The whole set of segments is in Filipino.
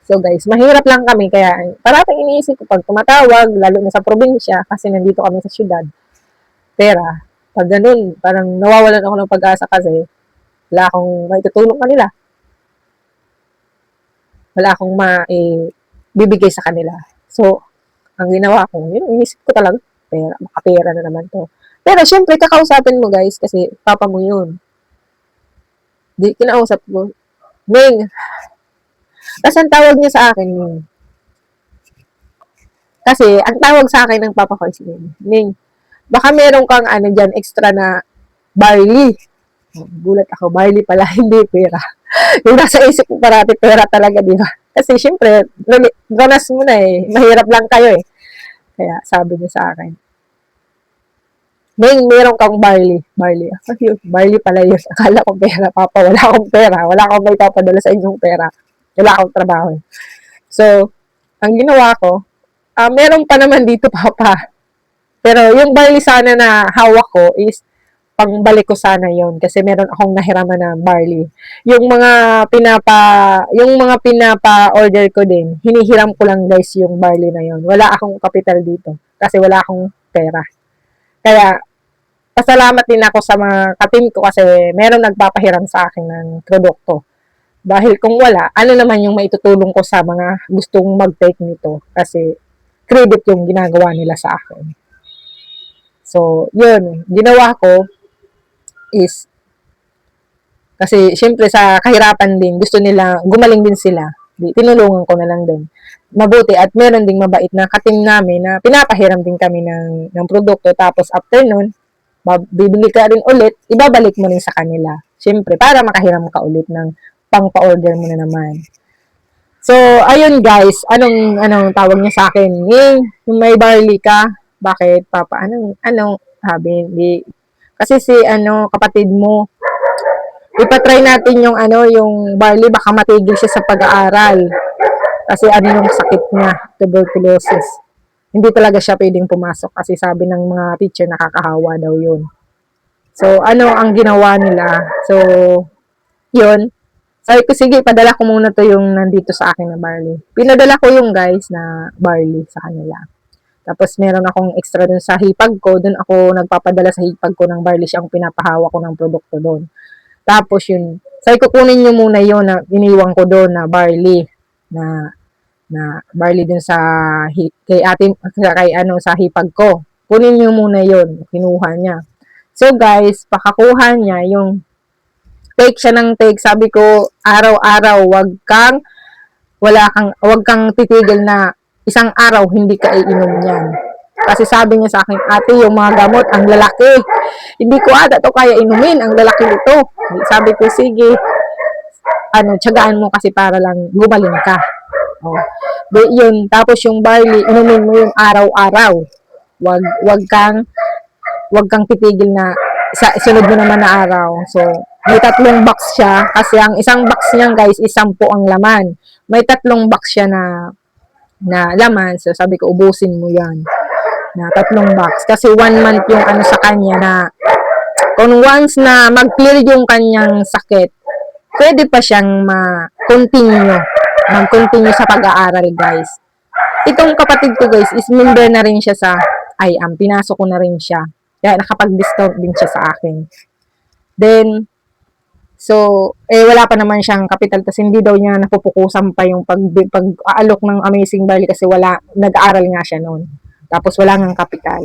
So guys, mahirap lang kami kaya parating iniisip ko pag tumatawag, lalo na sa probinsya kasi nandito kami sa syudad, pera. Pag ganun, parang nawawalan ako ng pag-asa kasi wala akong maitutulong kanila. Wala akong bibigay sa kanila. So, ang ginawa ko, yun, inisip ko talaga, pera, makapera na naman to. Pero syempre, kakausapin mo guys, kasi papa mo yun. Di, kinausap ko, Ming, kasi ang tawag niya sa akin, Ming. Kasi, ang tawag sa akin ng papa ko is Ming, baka meron kang ano dyan, extra na barley. Gulat ako, barley pala, hindi pera. Yung nasa isip ko parati, pera talaga, di ba? Kasi syempre, ganas mo na eh. Mahirap lang kayo eh. Kaya sabi niya sa akin, meron kang barley. Barley. Barley pala yun. Akala ko pera, papa. Wala akong pera. Wala akong may papadala sa inyong pera. Wala akong trabaho. So, ang ginawa ko, meron pa naman dito, papa. Pero yung barley sana na hawak ko is pangbalik ko sana yon kasi meron akong nahiraman na barley. Yung mga pinapa-order ko din, hinihiram ko lang guys yung barley na yon. Wala akong kapital dito kasi wala akong pera. Kaya pasalamat din ako sa mga katim ko kasi meron nagpapahiram sa akin ng produkto. Dahil kung wala, ano naman yung maitutulong ko sa mga gustong mag-take nito kasi credit yung ginagawa nila sa akin. So, yun, ginawa ko is kasi syempre sa kahirapan din, gusto nila, gumaling din sila. Tinulungan ko na lang din. Mabuti at meron ding mabait na katim namin na pinapahiram din kami ng produkto. Tapos after nun, bibili ka rin ulit, ibabalik mo rin sa kanila. Syempre, para makahiram ka ulit ng pang-pa-order mo na naman. So, ayun guys, anong tawag niya sa akin? Yung may barley ka, bakit papa? Anong sabi? Kasi si kapatid mo, ipatry natin yung barley, baka matigil siya sa pag-aaral. Kasi yung sakit niya, tuberculosis. Hindi talaga siya pwedeng pumasok kasi sabi ng mga teacher nakakahawa daw yun. So, ang ginawa nila? So, yun. Sabi ko, sige, padala ko muna to yung nandito sa akin na barley. Pinadala ko yung guys na barley sa kanila. Tapos, meron akong extra dun sa hipag ko. Dun ako nagpapadala sa hipag ko ng barley. Siya ang pinapahawa ko ng produkto dun. Tapos yun, sabi ko kunin nyo muna yun na iniwan ko doon na barley na barley dun sa sa hipag ko. Kunin nyo muna yun, kinuha niya. So guys, pakakuha niya yung take siya ng take. Sabi ko, araw-araw wag kang titigil na isang araw hindi ka iinom niyan. Kasi sabi niya sa akin, ate, yung mga gamot, ang lalaki. Hindi ko ata to kaya inumin, ang lalaki nito. Sabi ko, sige, tiyagaan mo kasi para lang gumaling ka. Oh. Yun, tapos yung barley, inumin mo yung araw-araw. Wag kang titigil na sunod mo naman na araw. So, may 3 box siya kasi ang isang box niyan guys is 10 ang laman. May 3 box siya na laman. So, sabi ko, ubusin mo yan na 3 box. Kasi 1 month yung sa kanya na kung once na mag-clear yung kanyang sakit, pwede pa siyang mag-continue sa pag-aaral guys. Itong kapatid ko guys is member na rin siya sa IAM. Pinasok ko na rin siya. Kaya nakapag-discount din siya sa akin. Then, so, wala pa naman siyang kapital kasi hindi daw niya napupukusan pa yung pag-aalok ng Amazing Barley kasi nag-aaral nga siya noon. Tapos wala ngang kapital.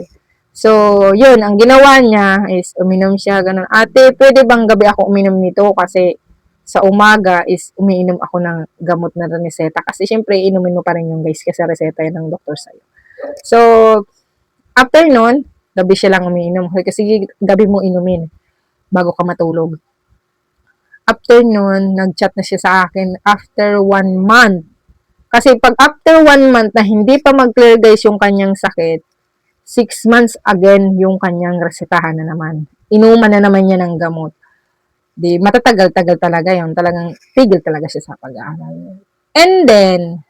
So, yun, ang ginawa niya is uminom siya, ganun. Ate, pwede bang gabi ako uminom nito? Kasi sa umaga is umiinom ako ng gamot na reseta. Kasi syempre, inumin mo pa rin yung guys kasi reseta yan ng doktor sa'yo. So, after nun, gabi siya lang umiinom. Kasi gabi mo inumin bago ka matulog. After nun, nag-chat na siya sa akin after 1 month. Kasi pag after 1 month na hindi pa mag-clear guys yung kanyang sakit, 6 months again yung kanyang resetahan na naman. Inuman na naman niya ng gamot. Di, matatagal-tagal talaga yun. Talagang tigil talaga siya sa pag-aaral. And then,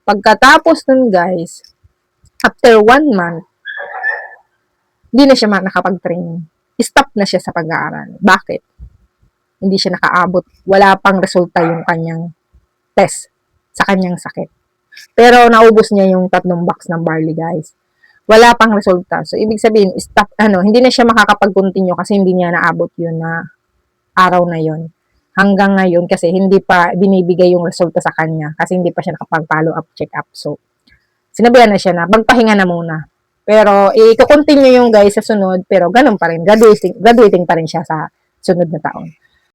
pagkatapos nun guys, after 1 month, hindi na siya nakapag-training. Stop na siya sa pag-aaral. Bakit? Hindi siya nakaabot. Wala pang resulta yung kanyang test. sa kanyang sakit. Pero naubos niya yung 3 box ng barley, guys. Wala pang resulta. So, ibig sabihin, stop, hindi na siya makakapag-continue kasi hindi niya naabot yun na araw na yun. Hanggang ngayon kasi hindi pa binibigay yung resulta sa kanya kasi hindi pa siya nakapag-follow up, check up. So, sinabihan na siya na magpahinga na muna. Pero, i-continue yung guys sa sunod, pero ganun pa rin. Graduating pa rin siya sa sunod na taon.